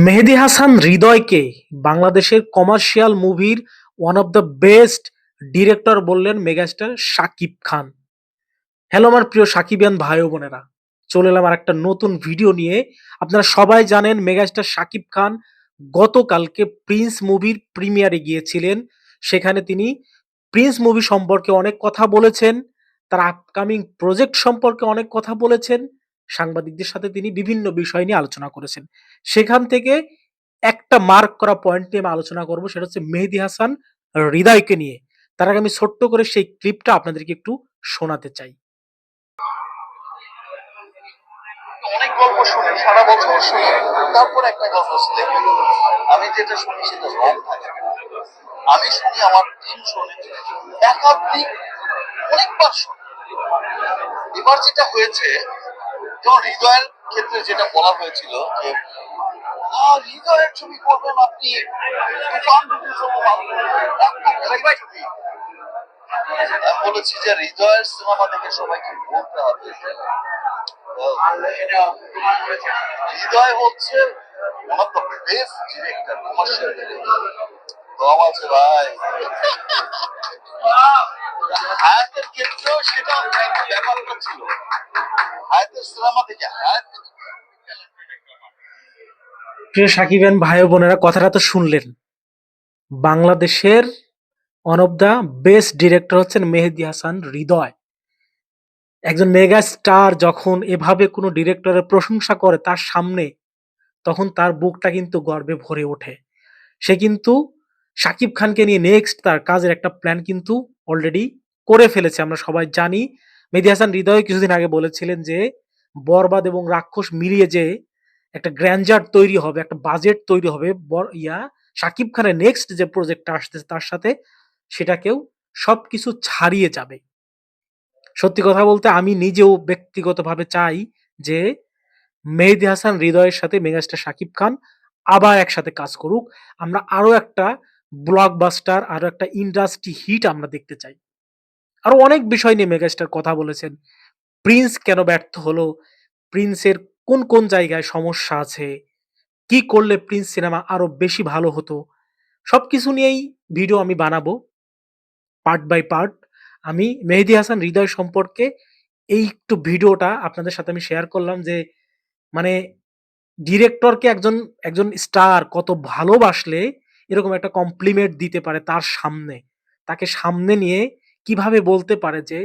মেহেদী হাসান হৃদয়কে বাংলাদেশের কমার্শিয়াল মুভির one of the best director বললেন মেগাস্টার শাকিব খান। হ্যালো আমার প্রিয় সাকিবিয়ান ভাই ও বোনেরা, চলে এলাম আর একটা নতুন ভিডিও নিয়ে। আপনারা সবাই জানেন মেগাস্টার শাকিব খান গতকালকে প্রিন্স মুভির প্রিমিয়ারে গিয়েছিলেন। সেখানে তিনি প্রিন্স মুভি সম্পর্কে অনেক কথা বলেছেন, তার আপকামিং প্রজেক্ট সম্পর্কে অনেক কথা বলেছেন। সাংবাদিকদের সাথে তিনি বিভিন্ন বিষয় নিয়ে আলোচনা করেছেন। সেখান থেকে একটা মার্ক করা পয়েন্ট নিয়ে আমি আলোচনা করব, সেটা হচ্ছে মেহেদী হাসান হৃদয়কে নিয়ে। তার আগে আমি ছোট্ট করে সেই ক্লিপটা আপনাদেরকে একটু শোনাতে চাই। অনেক গল্প শুনি, সারা বছর শুনি, তারপর একটা গল্প দেখি আমি যেটা শুনি সেটা রং থাকে। আমি শুনি, আমার টিম শোনে, একাধিক অনেকবার শুনি। এবার যেটা হয়েছে, যেমন হৃদয়ের ক্ষেত্রে যেটা বলা হয়েছিল যে হৃদয়ের ছবি করবেন আপনি, আমি বলেছি যে হৃদয়ের সিনেমা দেখে সবাইকে বলতে হবে হৃদয় হচ্ছে one of the best director, commercial director। দম আছে ভাই। হায়াতের ক্ষেত্রেও সেটা ব্যাপারটা ছিল। হায়াতের সিনেমা থেকে প্রিয় সাকিবান ভাই ও বোনেরা, কথাটা তো শুনলেন। বাংলাদেশের one of the best director হচ্ছেন মেহেদী হাসান হৃদয়। একজন মেগা স্টার যখন এভাবে কোনো ডিরেক্টরের প্রশংসা করে তার সামনে, তখন তার বুকটা কিন্তু গর্বে ভরে ওঠে। সে কিন্তু শাকিব খানকে নিয়ে নেক্সট তার কাজের একটা প্ল্যান কিন্তু অলরেডি করে ফেলেছে, আমরা সবাই জানি। মেহেদী হাসান হৃদয় কিছুদিন আগে বলেছিলেন যে বরবাদ এবং রাক্ষস মিলিয়ে যে একটা গ্র্যান্ডার তৈরি হবে, একটা বাজেট তৈরি হবে শাকিব খানের নেক্সট যে প্রজেক্টটা আসতেছে তার সাথে, সেটাকেও সবকিছু ছাড়িয়ে যাবে। সত্যি কথা বলতে আমি নিজেও ব্যক্তিগতভাবে চাই যে মেহেদী হাসান হৃদয়ের সাথে মেগাস্টার শাকিব খান আবার একসাথে কাজ করুক। আমরা আরো একটা ব্লকবাস্টার, আরো একটা ইন্ডাস্ট্রি হিট আমরা দেখতে চাই। আরো অনেক বিষয় নিয়ে মেগাস্টার কথা বলেছেন। প্রিন্স কেন ব্যর্থ হলো, প্রিন্সের কোন কোন জায়গায় সমস্যা আছে, কি করলে প্রিন্স সিনেমা আরো বেশি ভালো হতো, সবকিছু নিয়েই ভিডিও আমি বানাবো পার্ট বাই পার্ট। আমি মেহেদী হাসান হৃদয় সম্পর্কে এই একটু ভিডিওটা আপনাদের সাথে আমি শেয়ার করলাম যে মানে ডিরেক্টরকে একজন একজন স্টার কত ভালোবাসলে এরকম একটা কমপ্লিমেন্ট দিতে পারে তার সামনে, তাকে সামনে নিয়ে কিভাবে বলতে পারে যে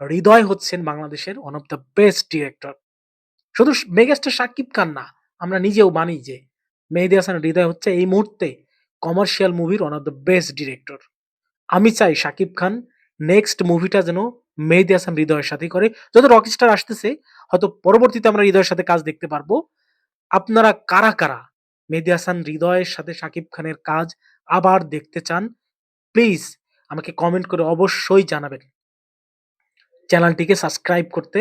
হৃদয় হচ্ছেন বাংলাদেশের one of the best director. শুধু মেগাস্টার শাকিব খান না, আমরা নিজেও মানি যে মেহেদী হাসান হৃদয় হচ্ছে এই মুহূর্তে কমার্শিয়াল মুভির one of the best director. আমি চাই শাকিব খান নেক্সট মুভিটা যেন মেহেদী হাসান হৃদয়ের সাথে করে। যত রকস্টার আসতেছে, হয়তো পরবর্তীতে আমরা হৃদয়ের সাথে কাজ দেখতে পারবো। আপনারা কারা কারা মেহেদী হাসান হৃদয়ের সাথে শাকিব খানের কাজ আবার দেখতে চান, প্লিজ আমাকে কমেন্ট করে অবশ্যই জানাবেন। চ্যানেলটিকে সাবস্ক্রাইব করতে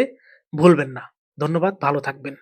ভুলবেন না। ধন্যবাদ, ভালো থাকবেন।